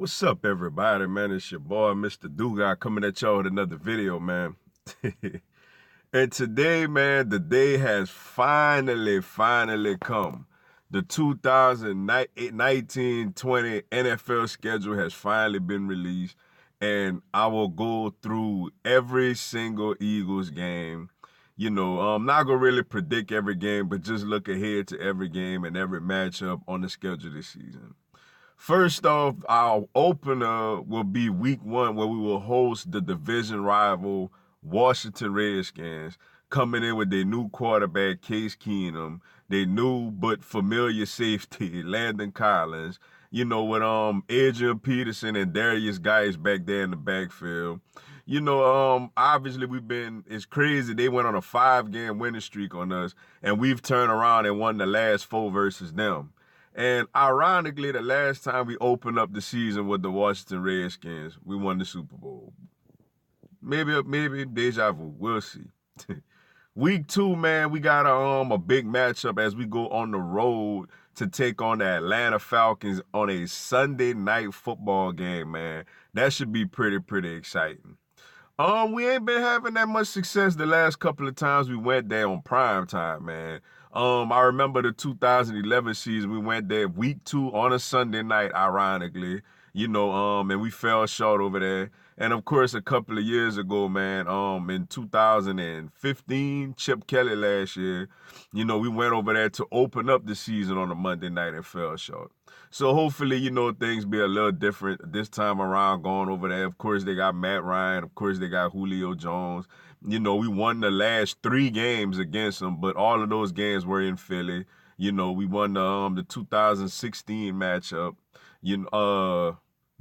What's up, everybody, man? It's your boy, Mr. Dugai, coming at y'all with another video, man. And today, man, the day has finally come. The 2019-20 NFL schedule has finally been released, and I will go through every single Eagles game. I'm not going to really predict every game, but just look ahead to every game and every matchup on the schedule this season. First off, our opener will be week 1, where we will host the division rival Washington Redskins, coming in with their new quarterback, Case Keenum, their new but familiar safety, Landon Collins, with Adrian Peterson and Darius Guice back there in the backfield. Obviously it's crazy. They went on a 5-game winning streak on us, and we've turned around and won the last 4 versus them. And ironically, the last time we opened up the season with the Washington Redskins, we won the Super Bowl. Maybe deja vu. We'll see. Week 2, man, we got a big matchup as we go on the road to take on the Atlanta Falcons on a Sunday night football game, man. That should be pretty exciting. We ain't been having that much success the last couple of times we went there on prime time, man. I remember the 2011 season, we went there week 2 on a Sunday night, ironically, and we fell short over there. And of course, a couple of years ago, man, in 2015, Chip Kelly last year, we went over there to open up the season on a Monday night and fell short. So hopefully, things be a little different this time around going over there. Of course, they got Matt Ryan. Of course, they got Julio Jones. We won the last 3 games against them, but all of those games were in Philly. We won the 2016 matchup. The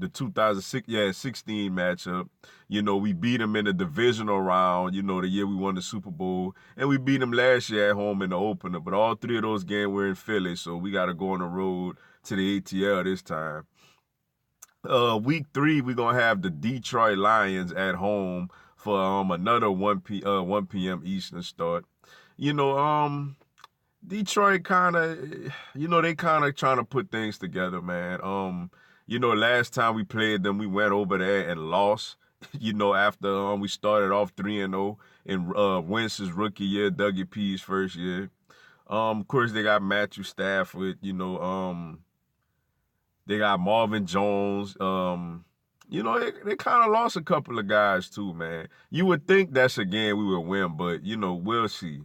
2016 matchup. We beat them in the divisional round, the year we won the Super Bowl. And we beat them last year at home in the opener. But all 3 of those games were in Philly, so we got to go on the road to the ATL this time. Week 3, we're going to have the Detroit Lions at home for another 1 p.m. Eastern start. Detroit kind of, they kind of trying to put things together, man. Last time we played them, we went over there and lost, after we started off 3-0 in Wentz's rookie year, Dougie P's first year. Of course, they got Matthew Stafford, they got Marvin Jones. They kind of lost a couple of guys too, man. You would think that's a game we would win, but, we'll see.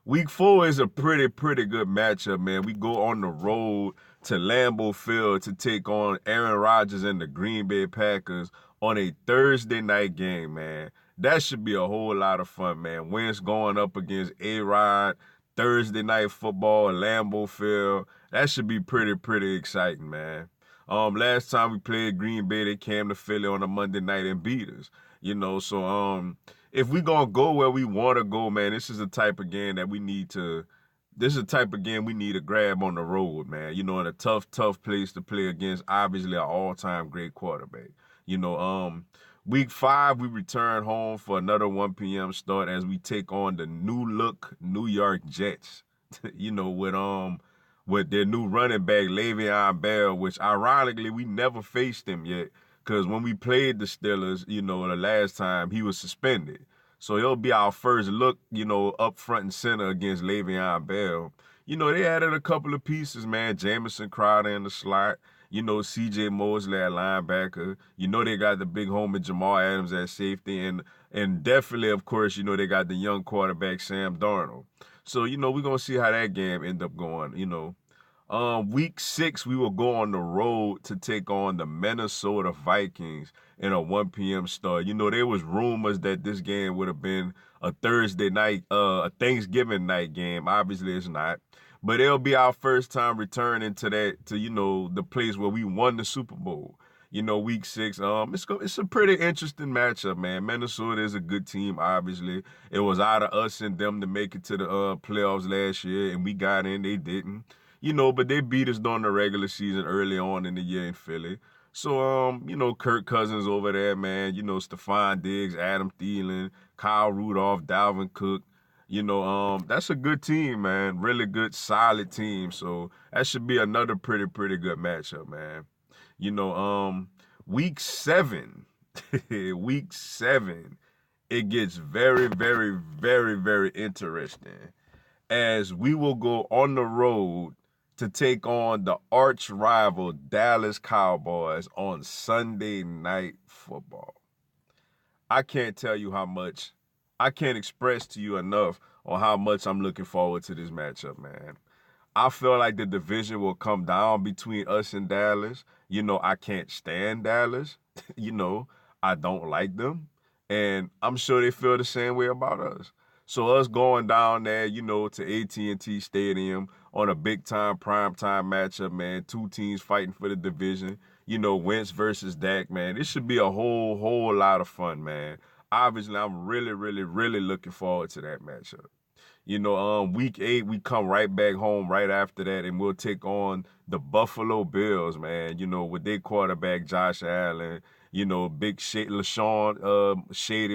Week 4 is a pretty good matchup, man. We go on the road to Lambeau Field to take on Aaron Rodgers and the Green Bay Packers on a Thursday night game, man. That should be a whole lot of fun, man. Wentz going up against A-Rod, Thursday night football at Lambeau Field. That should be pretty exciting, man. Last time we played Green Bay, they came to Philly on a Monday night and beat us. So if we gonna go where we want to go, man, this is the type of game that we need to. This is the type of game we need to grab on the road, man. In a tough place to play against, obviously, an all-time great quarterback. Week 5, we return home for another 1 p.m. start as we take on the new-look New York Jets. With their new running back, Le'Veon Bell, which ironically, we never faced him yet. Because when we played the Steelers, the last time, he was suspended. So it'll be our first look, up front and center against Le'Veon Bell. They added a couple of pieces, man. Jamison Crowder in the slot. C.J. Mosley at linebacker. They got the big homie Jamal Adams at safety. And definitely, of course, they got the young quarterback Sam Darnold. So, we're going to see how that game end up going, Week 6, we will go on the road to take on the Minnesota Vikings in a 1 p.m. start. There was rumors that this game would have been a Thursday night, a Thanksgiving night game. Obviously, it's not. But it'll be our first time returning to the place where we won the Super Bowl. Week 6, it's a pretty interesting matchup, man. Minnesota is a good team, obviously. It was out of us and them to make it to the playoffs last year, and we got in, they didn't. But they beat us during the regular season early on in the year in Philly. So, Kirk Cousins over there, man, Stephon Diggs, Adam Thielen, Kyle Rudolph, Dalvin Cook, that's a good team, man. Really good, solid team. So that should be another pretty good matchup, man. Week 7, week 7, it gets very, very, very, very interesting as we will go on the road to take on the arch rival Dallas Cowboys on Sunday Night Football. I can't tell you how much, I can't express to you enough on how much I'm looking forward to this matchup, man. I feel like the division will come down between us and Dallas. I can't stand Dallas. you know, I don't like them. And I'm sure they feel the same way about us. So us going down there, to AT&T Stadium on a big time prime time matchup, man. Two teams fighting for the division. Wentz versus Dak, man. This should be a whole lot of fun, man. Obviously, I'm really, really, really looking forward to that matchup. Week 8, we come right back home right after that, and we'll take on the Buffalo Bills, man. With their quarterback, Josh Allen, big Shady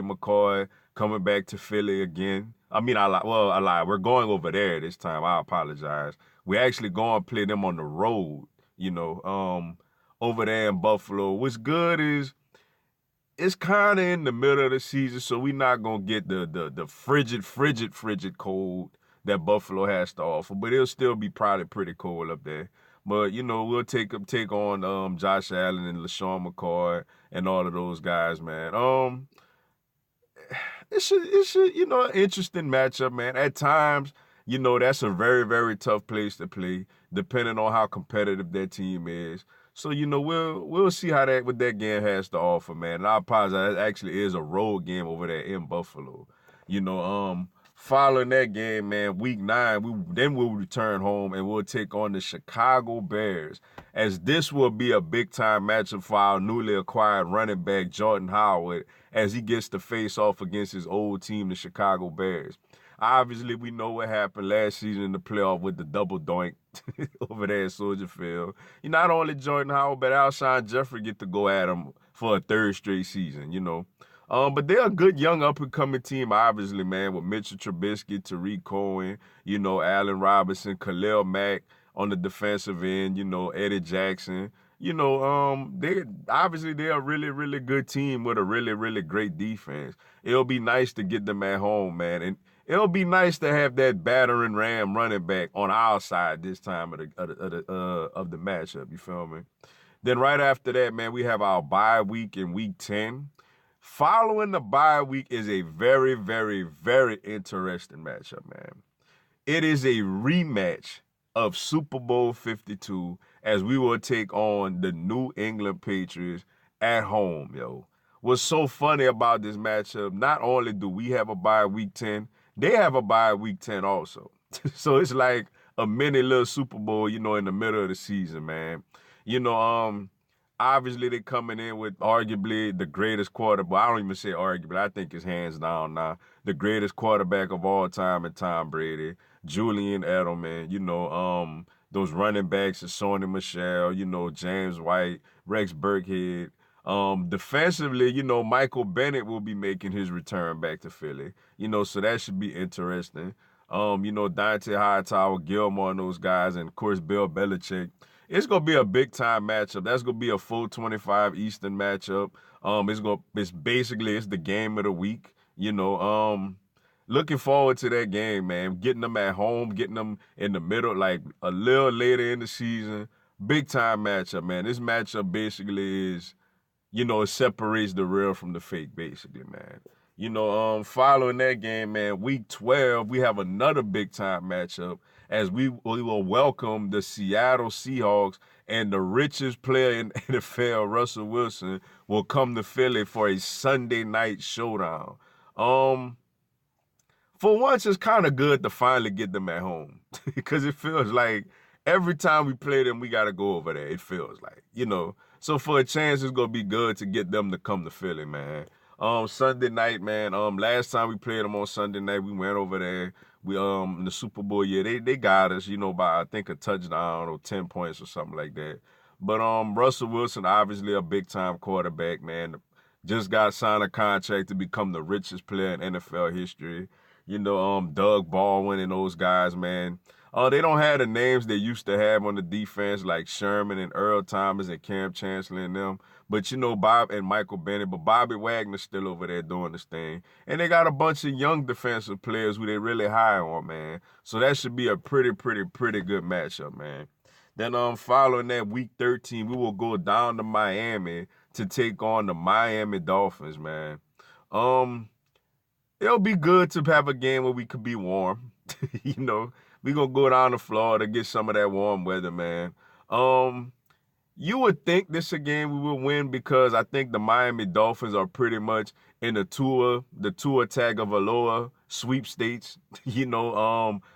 McCoy coming back to Philly again. I mean, I lied. We're going over there this time. I apologize. We're actually going to play them on the road, over there in Buffalo. What's good is it's kind of in the middle of the season, so we're not gonna get the frigid cold that Buffalo has to offer. But it'll still be probably pretty cold up there. But we'll take on Josh Allen and LaShawn McCoy and all of those guys, man. It should an interesting matchup, man. At times, that's a very, very tough place to play, depending on how competitive that team is. So, we'll see what that game has to offer, man. And I apologize, it actually is a road game over there in Buffalo. Following that game, man, week 9, we'll return home and we'll take on the Chicago Bears, as this will be a big time matchup for our newly acquired running back Jordan Howard, as he gets to face off against his old team, the Chicago Bears. Obviously, we know what happened last season in the playoff with the double doink over there at Soldier Field. Not only Jordan Howard, but Alshon Jeffrey get to go at him for a third straight season, But they're a good young up-and-coming team, obviously, man, with Mitchell Trubisky, Tariq Cohen, Allen Robinson, Khalil Mack on the defensive end, Eddie Jackson. They're a really, really good team with a really, really great defense. It'll be nice to get them at home, man. And it'll be nice to have that battering ram running back on our side this time of the matchup. You feel me? Then right after that, man, we have our bye week in week 10. Following the bye week is a very, very, very interesting matchup, man. It is a rematch of Super Bowl 52, as we will take on the New England Patriots at home, yo. What's so funny about this matchup, not only do we have a bye week 10, they have a bye week 10 also. So it's like a mini little Super Bowl, in the middle of the season, man. Obviously they coming in with arguably the greatest quarterback. I don't even say arguably. I think it's hands down now. The greatest quarterback of all time in Tom Brady, Julian Edelman, those running backs, Sony Michel, James White, Rex Burkhead. Defensively, Michael Bennett will be making his return back to Philly. So that should be interesting. Dante Hightower, Gilmore, and those guys, and of course Bill Belichick. It's gonna be a big time matchup. That's gonna be a full 25 Eastern matchup. It's the game of the week. Looking forward to that game, man. Getting them at home, getting them in the middle, like a little later in the season. Big time matchup, man. This matchup basically is, it separates the real from the fake, basically, man. Following that game, man, week 12, we have another big time matchup, as we will welcome the Seattle Seahawks, and the richest player in NFL, Russell Wilson, will come to Philly for a Sunday night showdown. For once, it's kind of good to finally get them at home, because it feels like every time we play them, we got to go over there. It feels like, So for a chance, it's going to be good to get them to come to Philly, man. Sunday night, man. Last time we played them on Sunday night, we went over there. We in the Super Bowl, they got us, by I think a touchdown or 10 points or something like that. But Russell Wilson, obviously a big time quarterback, man. Just got signed a contract to become the richest player in NFL history. Doug Baldwin and those guys, man. They don't have the names they used to have on the defense like Sherman and Earl Thomas and Cam Chancellor and them. But, Bob and Michael Bennett, but Bobby Wagner's still over there doing this thing. And they got a bunch of young defensive players who they really high on, man. So that should be a pretty good matchup, man. Then following that, week 13, we will go down to Miami to take on the Miami Dolphins, man. It'll be good to have a game where we could be warm. We gonna go down to Florida, get some of that warm weather, man. You would think this is a game we will win because I think the Miami Dolphins are pretty much in the Tua Tagovailoa sweepstakes.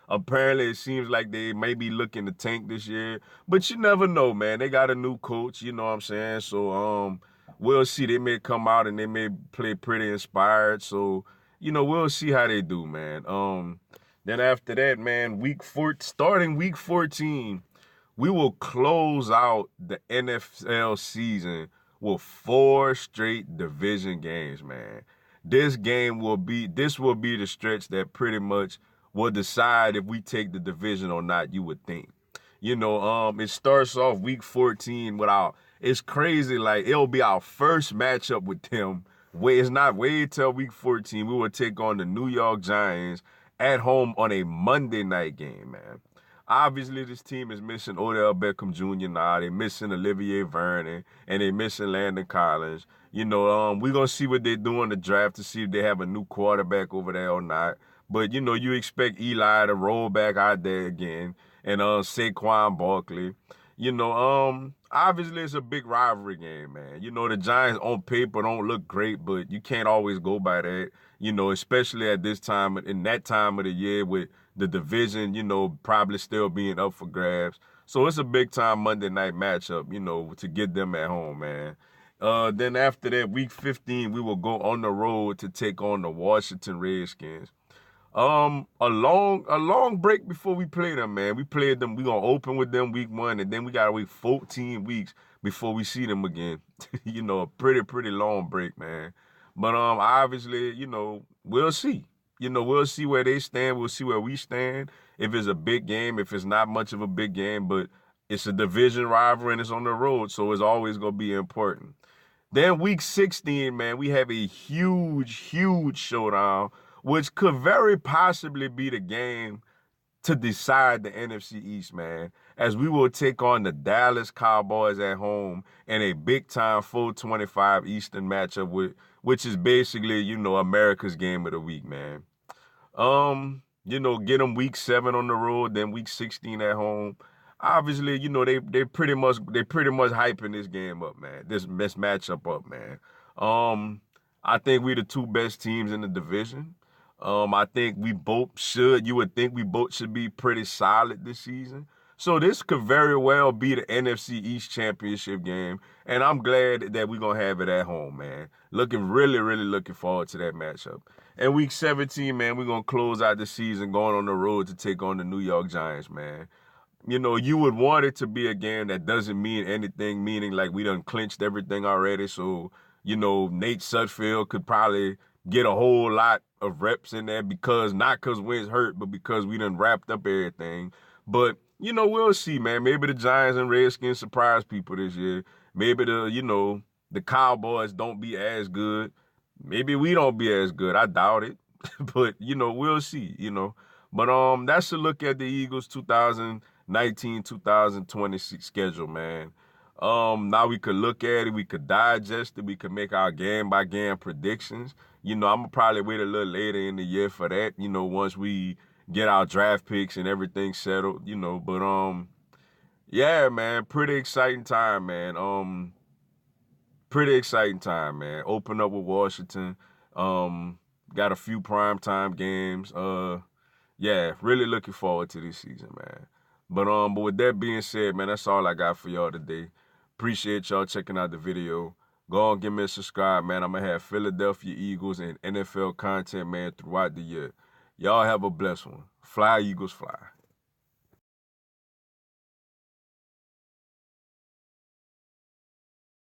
Apparently it seems like they may be looking to tank this year, but you never know, man. They got a new coach, you know what I'm saying? So we'll see. They may come out and they may play pretty inspired. So, we'll see how they do, man. Then after that, man, starting week 14, we will close out the NFL season with 4 straight division games, man. This will be the stretch that pretty much will decide if we take the division or not, you would think. It starts off week 14 it's crazy, like it'll be our first matchup with them. Wait till week 14. We will take on the New York Giants at home on a Monday night game, man. Obviously, this team is missing Odell Beckham Jr. now. They're missing Olivier Vernon, and they're missing Landon Collins. We're going to see what they do in the draft to see if they have a new quarterback over there or not. But, you expect Eli to roll back out there again and Saquon Barkley. Obviously, it's a big rivalry game, man. The Giants on paper don't look great, but you can't always go by that, especially at this time, in that time of the year with the division, probably still being up for grabs. So it's a big-time Monday night matchup, to get them at home, man. Then after that, week 15, we will go on the road to take on the Washington Redskins. A long break before we play them, man. We played them. We gonna open with them week 1, and then we gotta wait 14 weeks before we see them again. A pretty long break, man. But obviously, we'll see. We'll see where they stand. We'll see where we stand. If it's a big game, if it's not much of a big game, but it's a division rivalry and it's on the road, so it's always gonna be important. Then week 16, man, we have a huge showdown, which could very possibly be the game to decide the NFC East, man, as we will take on the Dallas Cowboys at home in a big-time 425 Eastern matchup, which is basically, America's game of the week, man. Get them week 7 on the road, then week 16 at home. Obviously, they pretty much hyping this game up, man. This matchup up, man. I think we're the 2 best teams in the division. I think you would think we both should be pretty solid this season. So this could very well be the NFC East Championship game. And I'm glad that we're going to have it at home, man. Really looking forward to that matchup. And week 17, man, we're going to close out the season going on the road to take on the New York Giants, man. You would want it to be a game that doesn't mean anything, meaning like we done clinched everything already. So, Nate Sudfeld could probably get a whole lot of reps in there not because Wentz hurt, but because we done wrapped up everything. But, we'll see, man. Maybe the Giants and Redskins surprise people this year. Maybe the Cowboys don't be as good. Maybe we don't be as good. I doubt it. But, we'll see, But that's a look at the Eagles 2019-2020 schedule, man. Now we could look at it, we could digest it, we could make our game-by-game predictions. I'm going to probably wait a little later in the year for that, once we get our draft picks and everything settled, But, yeah, man, pretty exciting time, man. Pretty exciting time, man. Open up with Washington. Got a few primetime games. Yeah, really looking forward to this season, man. But with that being said, man, that's all I got for y'all today. Appreciate y'all checking out the video. Go on, give me a subscribe, man. I'm going to have Philadelphia Eagles and NFL content, man, throughout the year. Y'all have a blessed one. Fly, Eagles, fly.